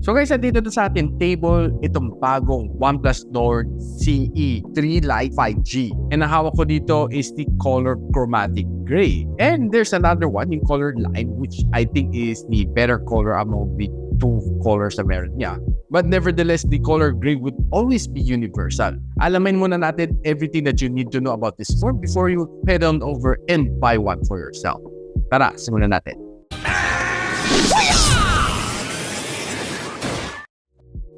So guys, dito na sa ating table, itong bagong OnePlus Nord CE3 Lite 5G. And ang hawak ko dito is the color chromatic gray. And there's another one, yung color lime, which I think is the better color among the two colors na meron niya. But nevertheless, the color gray would always be universal. Alamin muna natin everything that you need to know about this phone before you head on over and buy one for yourself. Tara, simulan natin.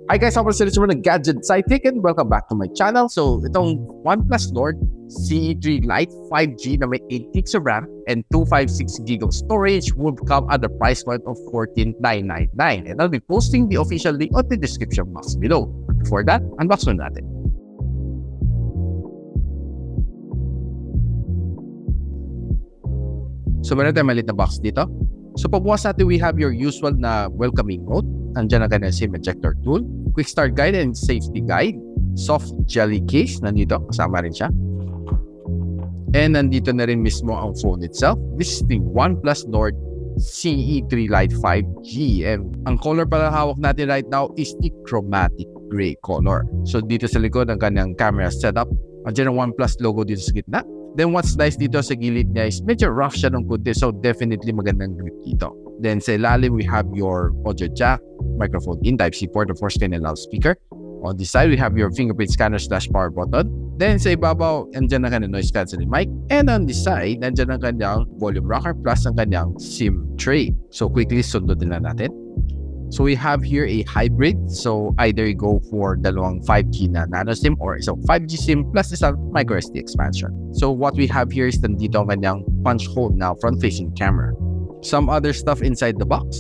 Hi guys, ako si Richard ng Gadget Sidekick and welcome back to my channel. So, itong OnePlus Nord CE3 Lite 5G na may 8GB of RAM and 256GB of storage will come at the price point of $14,999. And I'll be posting the official link on the description box below. But before that, unbox na natin. So, meron tayong maliit na box dito. So, pagbukas natin, we have your usual na welcoming note. Nandiyan ang kanyang SIM ejector tool, quick start guide and safety guide, soft jelly case, nandito, kasama rin siya. And nandito na rin mismo ang phone itself. This is the OnePlus Nord CE3 Lite 5G. And ang color pala hawak natin right now is the chromatic gray color. So dito sa likod ang kanyang camera setup. Andiyan ang OnePlus logo dito sa gitna. Then what's nice dito sa gilid niya is medyo rough siya ng kunti, so definitely magandang grip dito. Then sa ilalim, we have your audio jack, microphone in, Type-C port, of course, and loudspeaker. On this side, we have your fingerprint scanner / power button. Then sa ibabaw, andyan ang kanyang noise cancelling mic. And on this side, andyan ang kanyang volume rocker plus ang kanyang SIM tray. So quickly, sundodin na natin. So we have here a hybrid. So either you go for dalawang 5G na nano SIM or isang 5G SIM plus isang microSD expansion. So what we have here is nandito ang kanyang punch hole na front-facing camera. Some other stuff inside the box.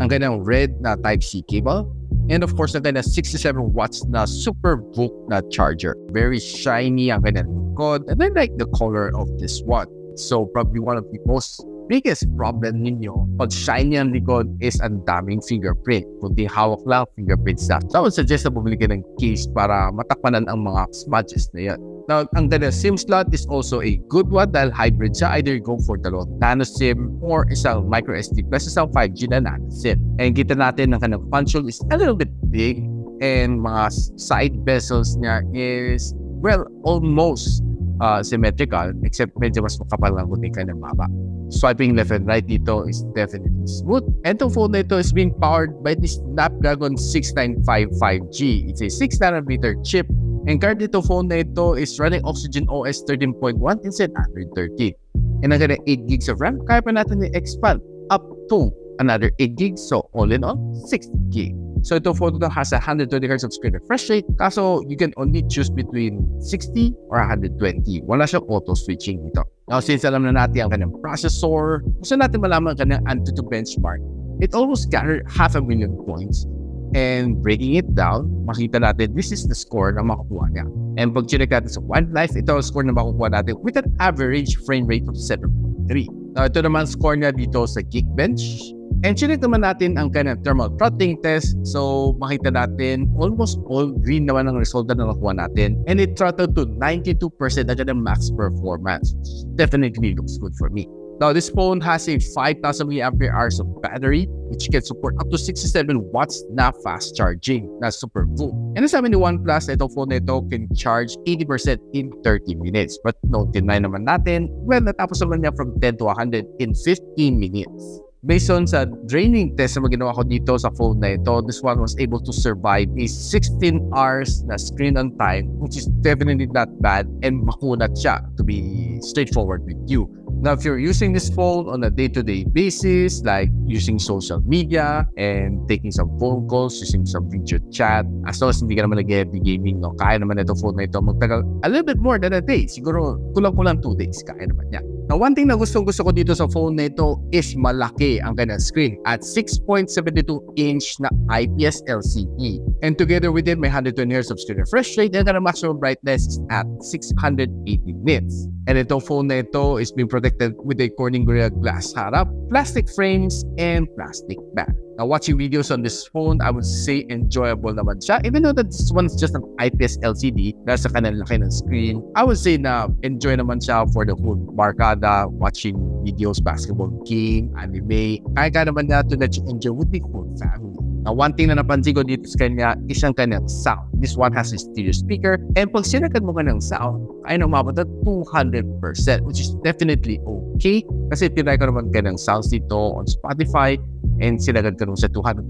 Ang kanyang red na Type-C cable. And of course, ang kanyang 67 watts na super book na charger. Very shiny ang kanyang likod. And I like the color of this one. So probably one of the most biggest problem ninyo pag shiny ang likod is ang daming fingerprint. Kundi hawak lang fingerprint stuff. So I would suggest na bumili ka ng case para matakpanan ang mga smudges na yan. Now, ang kanyang SIM slot is also a good one dahil hybrid siya. Either you go for dalawang nano SIM or isang microSD plus isang 5G na nano SIM. And kita natin ang kanyang punch hole is a little bit big and mga side bezels niya is, well, almost symmetrical except medyo mas makapal lang kundi kanyang maba. Swiping left and right dito is definitely smooth. And the phone na ito is being powered by the Snapdragon 695 5G. It's a 6nm chip. And currently ito phone na ito is running Oxygen OS 13.1 instead Android 13. And ang kanyang 8GB of RAM, kaya pa natin i-expand up to another 8GB. So all in all, 60GB. So ito phone na has a 120Hz of screen refresh rate. Kaso you can only choose between 60 or 120. Wala siyang auto switching dito. Now since alam na natin ang kanyang processor, gusto natin malaman ang kanyang Antutu benchmark. It almost gathered 500,000 points. And breaking it down, makita natin this is the score na makukuha niya. And pag chinek natin sa OneLife, ito ang score na makukuha natin with an average frame rate of 7.3. Now ito naman score niya dito sa Geekbench. And chinek naman natin ang kanyang thermal throttling test. So makita natin almost all green naman ang resulta na nakuha natin. And it throttled to 92% na kanyang max performance. Definitely looks good for me. Now, this phone has a 5,000 mAh of battery which can support up to 67 watts na fast charging na super full. And sabi ni OnePlus, itong phone na ito can charge 80% in 30 minutes. But no, deny naman natin, well, natapos naman niya from 10 to 100 in 15 minutes. Based on sa draining test na ginawa ko dito sa phone na ito, this one was able to survive a 16 hours na screen on time, which is definitely not bad and makunat siya, to be straightforward with you. Now, if you're using this phone on a day-to-day basis, like using social media and taking some phone calls, using some video chat, as long as hindi ka naman nag-heavy gaming, no, kaya naman ito phone na ito magtagal a little bit more than a day. Siguro kulang-kulang 2 days, kaya naman niya. Now, one thing na gusto ko dito sa phone na ito is malaki ang kanyang screen at 6.72-inch na IPS LCD. And together with it, may 120Hz of screen refresh rate and ang maximum brightness is at 680 nits. And itong phone na ito is being protected with a Corning Gorilla Glass harap, plastic frames, and plastic back. Now, watching videos on this phone, I would say enjoyable naman siya. Even though that this one is just an IPS LCD, dahil sa kanyang laki ng screen, I would say na enjoy naman siya for the whole barkada, watching videos, basketball game, anime. Kaya naman na to let you enjoy with the whole family. Now, one thing na napansin ko dito sa kanya is ang kanyang sound. This one has a stereo speaker, and pag sinagad mo ka ng sound, ay umabot na 200%, which is definitely okay. Kasi tinry ko naman kanyang sounds dito on Spotify, and sinagad ka nung sa 200%,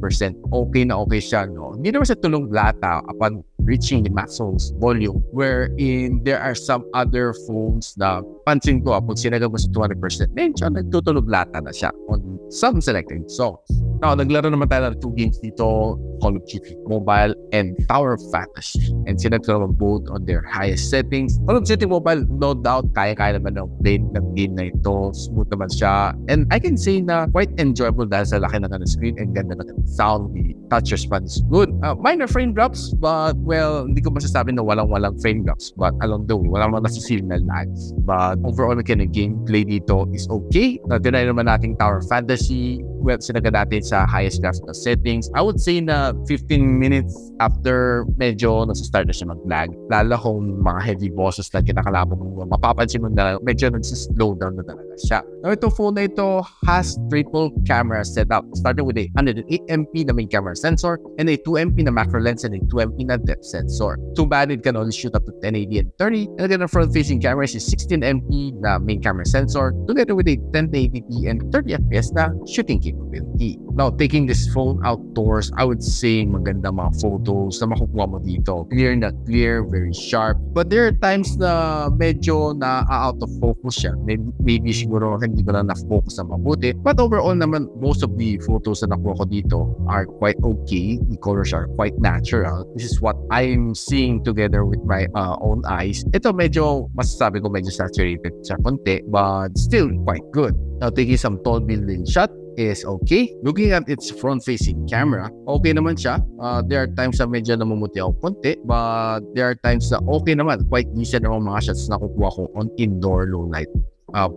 okay na okay siya, no? Hindi naman siya tulong lata upon reaching the maximum volume, wherein there are some other phones na pansin ko, pag sinagad mo sa 200%, medyo nagtutulog lata na siya on some selected songs. Now, naglaro naman tayo ng 2 games dito, Call of Duty Mobile and Tower of Fantasy. And sinagad ko naman both on their highest settings. Call of Duty Mobile, no doubt, kaya-kaya naman ng play ng game na ito. Smooth naman siya. And I can say na quite enjoyable dahil sa laki ng screen and ganda ng sound. The touch response is good. Minor frame drops, but well, hindi ko masasabi na walang frame drops. But along the way, walang mga nasisil na lags. But overall, yung gameplay dito is okay. Tinry naman natin Tower of Fantasy. Well, sinagad natin sa highest graphical settings. I would say na 15 minutes after, medyo nasa-start na siya mag-lag. Lalo kung mga heavy bosses na kinakalaban mo, mapapansin mo na medyo nagsa-slow down na talaga siya. Now, itong phone na ito has triple camera setup, starting with a 108MP na main camera sensor and a 2MP na macro lens and a 2MP na depth sensor. Too bad it can only shoot up to 1080 and 30. And then the front-facing camera is a 16MP na main camera sensor together with a 1080p and 30fps na shooting capability. Now, taking this phone outdoors, I would say maganda mga photos na makukuha mo dito. Clear na clear, very sharp. But there are times na medyo na out of focus siya. Maybe siguro hindi ko na na-focus na mabuti. But overall naman, most of the photos na nakuha ko dito are quite okay. The colors are quite natural. This is what I'm seeing together with my own eyes. Ito medyo, masasabi ko medyo saturated sa konti, but still quite good. Now, taking some tall building shot is okay. Looking at its front-facing camera, okay naman siya. There are times na medyo namumuti ako konti, but there are times na okay naman. Quite decent naman mga shots na kukuha ko on indoor low light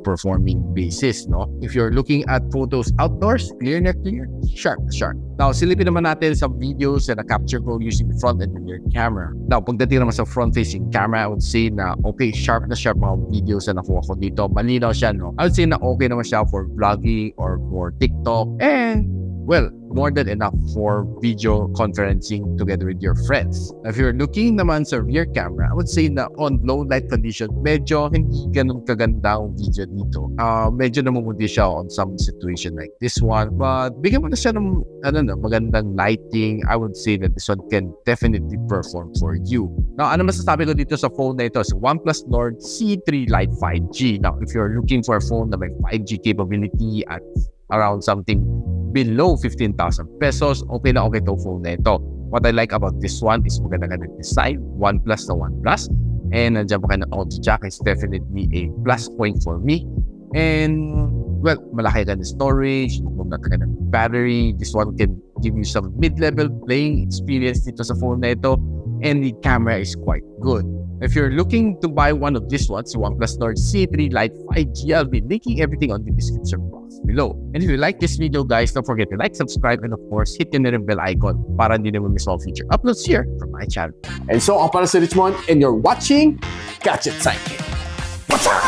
performing basis, no? If you're looking at photos outdoors, clear na clear, sharp. Now, silipin naman natin sa videos na na-capture ko using the front and rear camera. Now, pagdating naman sa front-facing camera, I would say na okay, sharp na sharp mga videos na nakuha ko dito. Malinaw siya, no? I would say na okay naman siya for vlogging or for TikTok, and well, more than enough for video conferencing together with your friends. If you're looking naman sa rear camera, I would say na on low light condition, medyo hindi ganun kaganda ang video dito. Medyo namumundi siya on some situation like this one. But bigyan mo na siya ng magandang lighting. I would say that this one can definitely perform for you. Now, ano masasabi ko dito sa phone na ito? So, OnePlus Nord C3 Lite 5G. Now, if you're looking for a phone na may 5G capability at around something below 15,000 pesos, okay na okay itong phone na ito. What I like about this one is maganda ka ng design, OnePlus na OnePlus, and nandiyan pa kayo ng audio jack is definitely a plus point for me. And well, malaki ka ng storage, maganda ka ng battery. This one can give you some mid-level playing experience dito sa phone na ito, and the camera is quite good. If you're looking to buy one of these ones, OnePlus Nord C3 Lite 5G, I'll be linking everything on the description box below. And if you like this video, guys, don't forget to like, subscribe, and of course, hit the bell icon para hindi naman miss all future uploads here from my channel. And so, ako para si Richmond, and you're watching Gadget Sidekick. What's up?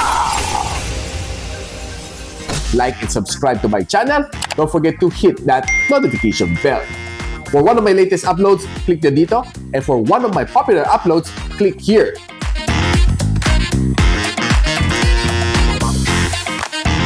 Like and subscribe to my channel. Don't forget to hit that notification bell. For one of my latest uploads, click the dito. And for one of my popular uploads, click here.